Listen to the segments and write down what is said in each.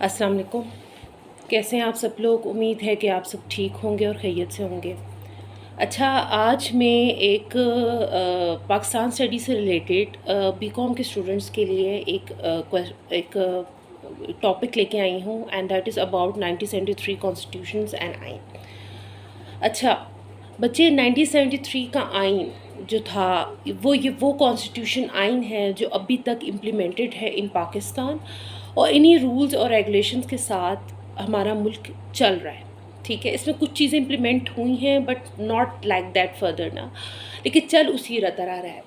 अस्सलाम वालेकुम। कैसे हैं आप सब लोग? उम्मीद है कि आप सब ठीक होंगे और खैरियत से होंगे। अच्छा, आज मैं एक पाकिस्तान स्टडी से रिलेटेड बीकॉम के स्टूडेंट्स के लिए एक टॉपिक लेके आई हूँ, and that is about 1973 constitutions and आइन। अच्छा बच्चे, 1973 का आइन जो था वो कॉन्स्टिट्यूशन आइन है जो अभी तक इम्प्लीमेंटेड है इन पाकिस्तान, और इन्हीं रूल्स और रेगुलेशंस के साथ हमारा मुल्क चल रहा है। ठीक है, इसमें कुछ चीज़ें इम्प्लीमेंट हुई हैं but not like that further ना, लेकिन चल उसी तरह रहा है।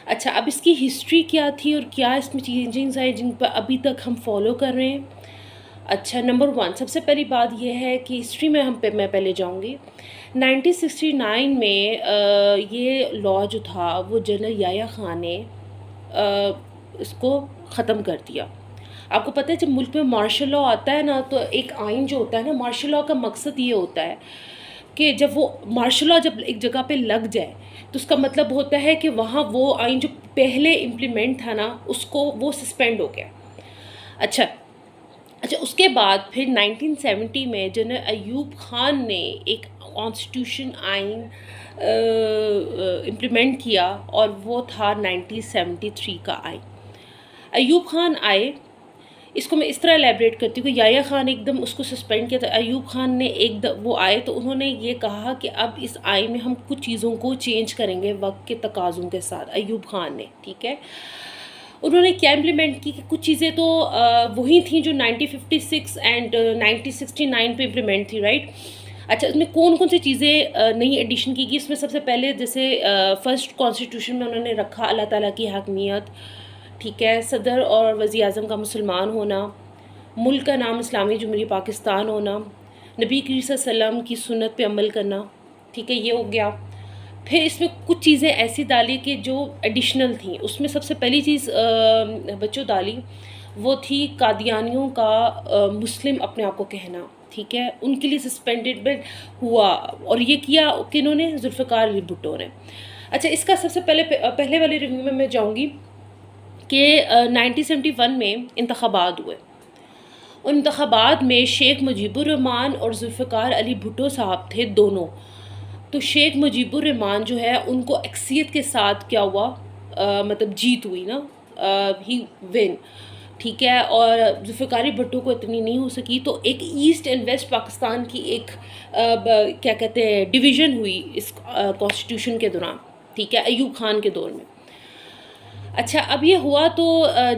अच्छा, अब इसकी हिस्ट्री क्या थी और क्या इसमें चेंजिंग्स आए जिन पर अभी तक हम फॉलो कर रहे हैं। अच्छा, नंबर वन, सबसे पहली बात यह है कि हिस्ट्री में मैं पहले जाऊंगी। 1969 में ये लॉ जो था वो जनरल याया खान ने इसको ख़त्म कर दिया। आपको पता है जब मुल्क में मार्शल लॉ आता है ना, तो एक आइन जो होता है ना, मार्शल लॉ का मकसद ये होता है कि जब वो मार्शल लॉ जब एक जगह पे लग जाए तो उसका मतलब होता है कि वहाँ वो आइन जो पहले इम्प्लीमेंट था ना, उसको वो सस्पेंड हो गया। अच्छा अच्छा, उसके बाद फिर 1970 में जनरल अयूब खान ने एक कॉन्स्टिट्यूशन आइन इम्प्लीमेंट किया, और वो था 1973 का आइन। अयूब खान आए, इसको मैं इस तरह एलेबरेट करती हूँ कि याया खान एकदम उसको सस्पेंड किया था। अयूब खान ने वो आए तो उन्होंने ये कहा कि अब इस आइन में हम कुछ चीज़ों को चेंज करेंगे वक्त के तकाज़ों के साथ। अयूब खान ने, ठीक है, उन्होंने क्या इम्प्लीमेंट की कि कुछ चीज़ें तो वही थी जो 1956 एंड 1969 पे इम्प्लीमेंट थी, राइट। अच्छा, उसमें कौन कौन सी चीज़ें नई एडिशन की गई? इसमें सबसे पहले जैसे फर्स्ट कॉन्स्टिट्यूशन में उन्होंने रखा अल्लाह ताला की हकमियत, ठीक है, सदर और वज़ीर आज़म का मुसलमान होना, मुल्क का नाम इस्लामी जमहूरियत पाकिस्तान होना, नबी करीम सल्लल्लाहु अलैहि वसल्लम की सुन्नत पे अमल करना, ठीक है, ये हो गया। फिर इसमें कुछ चीज़ें ऐसी डाली कि जो एडिशनल थी। उसमें सबसे पहली चीज़ बच्चों डाली वो थी कादियानियों का मुस्लिम अपने आप को कहना, ठीक है, उनके लिए सस्पेंडेड हुआ, और ये किया किन्होंने? जुल्फ़िकार अली भुट्टो ने। अच्छा, इसका सबसे पहले वाले रिव्यू में मैं जाऊँगी कि 1971 में इंतखाबात हुए। उन इंतखाबात में शेख मुजीबुर रहमान और जुल्फ़िकार अली भुट्टो साहब थे दोनों। तो शेख मुजीबुर रहमान जो है उनको अक्सरियत के साथ क्या हुआ, मतलब जीत हुई ना, ही विन, ठीक है, और जुल्फ़िकार भुट्टो को इतनी नहीं हो सकी। तो एक ईस्ट एंड वेस्ट पाकिस्तान की एक क्या कहते हैं डिवीज़न हुई इस कॉन्स्टिट्यूशन के दौरान, ठीक है, अयूब खान के दौर में। अच्छा, अब ये हुआ तो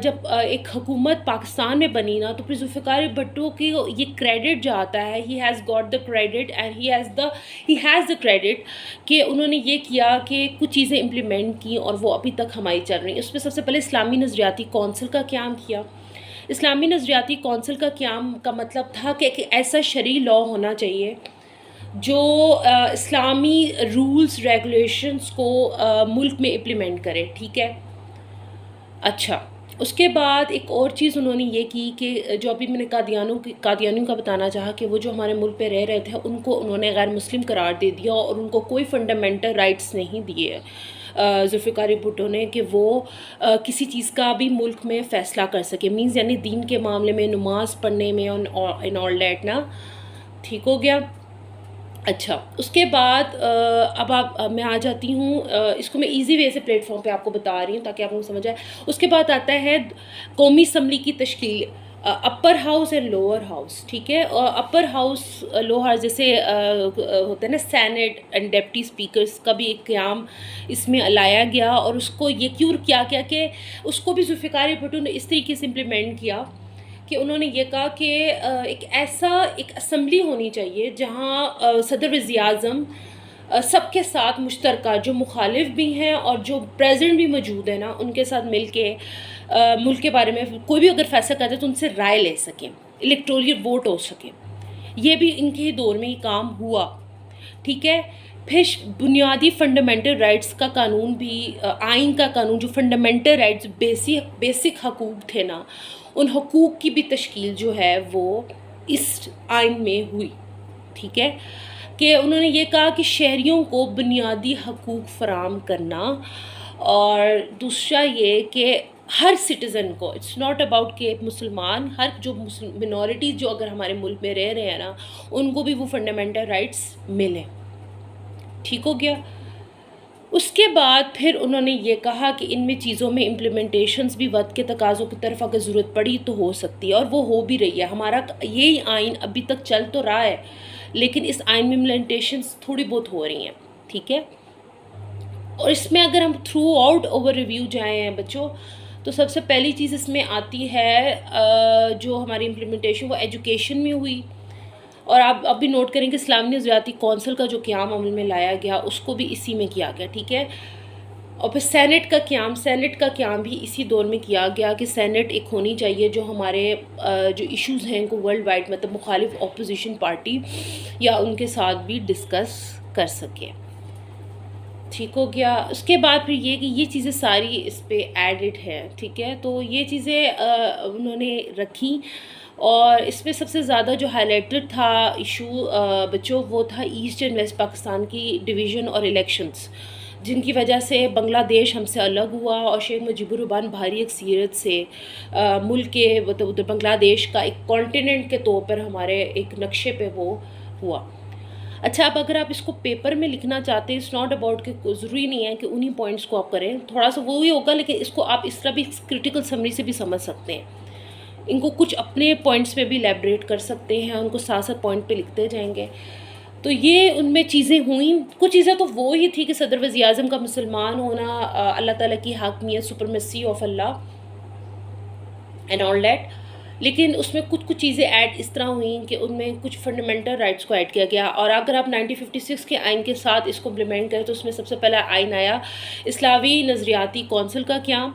जब एक हुकूमत पाकिस्तान में बनी ना, तो फिर जुल्फ़िकार भुट्टो की ये क्रेडिट जाता है, he has got the credit and he has the credit कि उन्होंने ये किया कि कुछ चीज़ें इम्प्लीमेंट की और वो अभी तक हमारी चल रही हैं। उसमें सबसे पहले इस्लामी नज़रियाती कौंसिल का क़याम किया। इस्लामी नज़रियाती कौंसिल का क़याम का मतलब था कि एक ऐसा शरई लॉ होना चाहिए जो इस्लामी रूल्स रेगुलेशंस को मुल्क में इम्प्लीमेंट करे, ठीक है। अच्छा, उसके बाद एक और चीज़ उन्होंने ये की कि जो अभी मैंने कादियानियों का बताना चाहा कि वो जो हमारे मुल्क पे रह रहे थे उनको उन्होंने गैर मुस्लिम करार दे दिया और उनको कोई फंडामेंटल राइट्स नहीं दिए जुल्फ़िकार भुट्टो ने कि वो किसी चीज़ का भी मुल्क में फ़ैसला कर सके, मीन्स यानी दीन के मामले में, नमाज पढ़ने में और इन ऑल डैट ना, ठीक हो गया। अच्छा, उसके बाद मैं आ जाती हूँ, इसको मैं इजी वे से प्लेटफॉर्म पे आपको बता रही हूँ ताकि आपको समझ आए। उसके बाद आता है कौमी असम्बली की तश्कील, upper house and lower house, ठीक है। और अपर हाउस लोअर हाउस जैसे होता है ना, सेनेट एंड डिप्टी स्पीकर्स का भी एक क़याम इसमें लाया गया, और उसको ये क्यों किया गया कि उसको भी जुल्फ़िकार भुट्टो ने इस तरीके से इम्प्लीमेंट किया कि उन्होंने ये कहा कि एक असम्बली होनी चाहिए जहाँ सदर वज़ीर आज़म सबके साथ मुश्तरका, जो मुखालिफ भी हैं और जो प्रेजेंट भी मौजूद है ना, उनके साथ मिल के मुल्क के बारे में कोई भी अगर फैसला करते तो उनसे राय ले सकें, इलेक्टोरल वोट हो सके। ये भी इनके ही दौर में ही काम हुआ, ठीक है। फिर बुनियादी फंडामेंटल राइट्स का कानून भी, आइन का कानून, जो फंडामेंटल राइट्स बेसिक हकूक़ थे ना, उन हकूक़ की भी तश्कील जो है वो इस आइन में हुई, ठीक है। कि उन्होंने ये कहा कि शहरियों को बुनियादी हकूक़ फ़राहम करना, और दूसरा ये कि ہر سٹیزن کو، اٹس ناٹ اباؤٹ کہ مسلمان، ہر جو منورٹیز جو اگر ہمارے ملک میں رہ رہے ہیں نا، ان کو بھی وہ فنڈامنٹل رائٹس ملیں. ٹھیک ہو گیا. اس کے بعد پھر انہوں نے یہ کہا کہ ان میں چیزوں میں امپلیمنٹیشنز بھی وقت کے تقاضوں کی طرف اگر ضرورت پڑی تو ہو سکتی ہے، اور وہ ہو بھی رہی ہے. ہمارا یہی آئین ابھی تک چل تو رہا ہے، لیکن اس آئین میں امپلیمنٹیشنز تھوڑی بہت ہو رہی ہیں. ٹھیک ہے. اور اس میں اگر ہم تھرو آؤٹ اوور ریویو جائیں بچوں، تو سب سے پہلی چیز اس میں آتی ہے جو ہماری امپلیمنٹیشن وہ ایجوکیشن میں ہوئی. اور آپ اب بھی نوٹ کریں کہ اسلامی نظریاتی کونسل کا جو قیام عمل میں لایا گیا اس کو بھی اسی میں کیا گیا. ٹھیک ہے. اور پھر سینٹ کا قیام بھی اسی دور میں کیا گیا کہ سینٹ ایک ہونی چاہیے جو ہمارے جو ایشوز ہیں ان کو ورلڈ وائڈ مطلب مخالف اپوزیشن پارٹی یا ان کے ساتھ بھی ڈسکس کر سکے. ٹھیک ہو گیا. اس کے بعد پھر یہ کہ یہ چیزیں ساری اس پہ ایڈڈ ہیں. ٹھیک ہے. تو یہ چیزیں انہوں نے رکھی، اور اس میں سب سے زیادہ جو ہائی لائٹڈ تھا ایشو بچوں وہ تھا ایسٹ اینڈ ویسٹ پاکستان کی ڈویژن اور الیکشنز، جن کی وجہ سے بنگلہ دیش ہم سے الگ ہوا اور شیخ مجیب الرحمان بھاری اکثریت سے ملک کے ادھر بنگلہ دیش کا ایک کانٹیننٹ کے طور پر ہمارے ایک نقشے پہ وہ ہوا. اچھا، اب اگر آپ اس کو پیپر میں لکھنا چاہتے ہیں، اٹس ناٹ اباؤٹ کہ ضروری نہیں ہے کہ انہی پوائنٹس کو آپ کریں، تھوڑا سا وہی ہوگا، لیکن اس کو آپ اس طرح بھی کرٹیکل سمری سے بھی سمجھ سکتے ہیں. ان کو کچھ اپنے پوائنٹس پہ بھی لیبریٹ کر سکتے ہیں، ان کو ساتھ ساتھ پوائنٹ پہ لکھتے جائیں گے. تو یہ ان میں چیزیں ہوئیں. کچھ چیزیں تو وہ ہی تھی کہ صدر وزیر اعظم کا مسلمان ہونا، اللہ تعالیٰ کی حاکمیت، supremacy of Allah and all that. لیکن اس میں کچھ چیزیں ایڈ اس طرح ہوئیں کہ ان میں کچھ فنڈامنٹل رائٹس کو ایڈ کیا گیا. اور اگر آپ 1956 کے آئین کے ساتھ اس کو امپلیمنٹ کریں تو اس میں سب سے پہلا آئین آیا اسلامی نظریاتی کونسل کا قیام.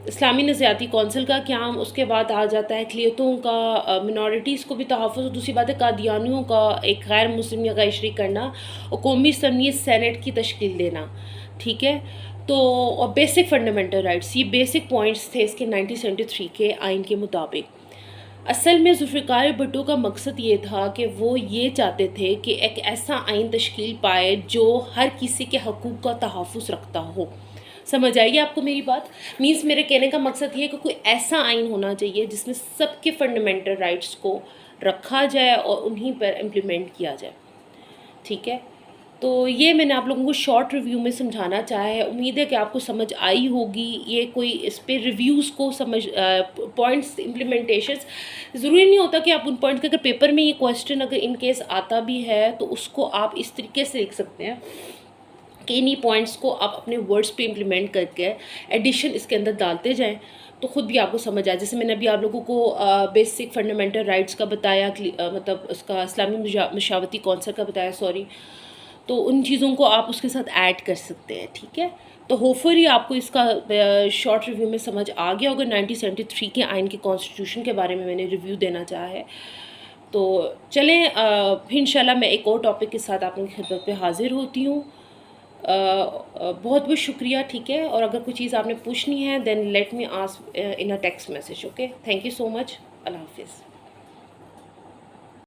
اسلامی نظریاتی کونسل کا قیام، اس کے بعد آ جاتا ہے اقلیتوں کا، منورٹیز کو بھی تحفظ، اور دوسری بات ہے قادیانیوں کا ایک غیر مسلم یا غیر شریک کرنا، اور قومی اسمبلی سینٹ کی تشکیل دینا. ٹھیک ہے. تو اور بیسک فنڈامنٹل رائٹس، یہ بیسک پوائنٹس تھے اس کے 1973 کے آئین کے مطابق. اصل میں ذوالفقار بھٹو کا مقصد یہ تھا کہ وہ یہ چاہتے تھے کہ ایک ایسا آئین تشکیل پائے جو ہر کسی کے حقوق کا تحفظ رکھتا ہو. سمجھ آئیے آپ کو میری بات؟ مینس میرے کہنے کا مقصد یہ ہے کہ کوئی ایسا آئین ہونا چاہیے جس میں سب کے فنڈامنٹل رائٹس کو رکھا جائے اور انہیں پر امپلیمنٹ کیا جائے. ٹھیک ہے. تو یہ میں نے آپ لوگوں کو شارٹ ریویو میں سمجھانا چاہا ہے. امید ہے کہ آپ کو سمجھ آئی ہوگی. یہ کوئی اس پہ ریویوز کو سمجھ پوائنٹس امپلیمنٹیشنس ضروری نہیں ہوتا کہ آپ ان پوائنٹس کا، اگر پیپر میں یہ کویسچن اگر ان کیس آتا بھی ہے تو اس کو آپ اس طریقے سے لکھ سکتے ہیں کہ انہی پوائنٹس کو آپ اپنے ورڈز پہ امپلیمنٹ کر کے ایڈیشن اس کے اندر ڈالتے جائیں تو خود بھی آپ کو سمجھ آئے. جیسے میں نے ابھی آپ لوگوں کو بیسک فنڈامنٹل رائٹس کا بتایا، مطلب اس کا اسلامی مشاورتی کونسل کا بتایا، تو ان چیزوں کو آپ اس کے ساتھ ایڈ کر سکتے ہیں. ٹھیک ہے. تو ہوپفلی آپ کو اس کا شارٹ ریویو میں سمجھ آ گیا ہوگا. 1973 کے آئین کے کانسٹیٹیوشن کے بارے میں نے ریویو دینا چاہا ہے. تو چلیں پھر انشاءاللہ میں ایک اور ٹاپک کے ساتھ آپ کی خدمت پہ حاضر ہوتی ہوں. بہت بہت شکریہ. ٹھیک ہے. اور اگر کوئی چیز آپ نے پوچھنی ہے then let me ask in a text message. Okay. Thank you so much. اللہ حافظ.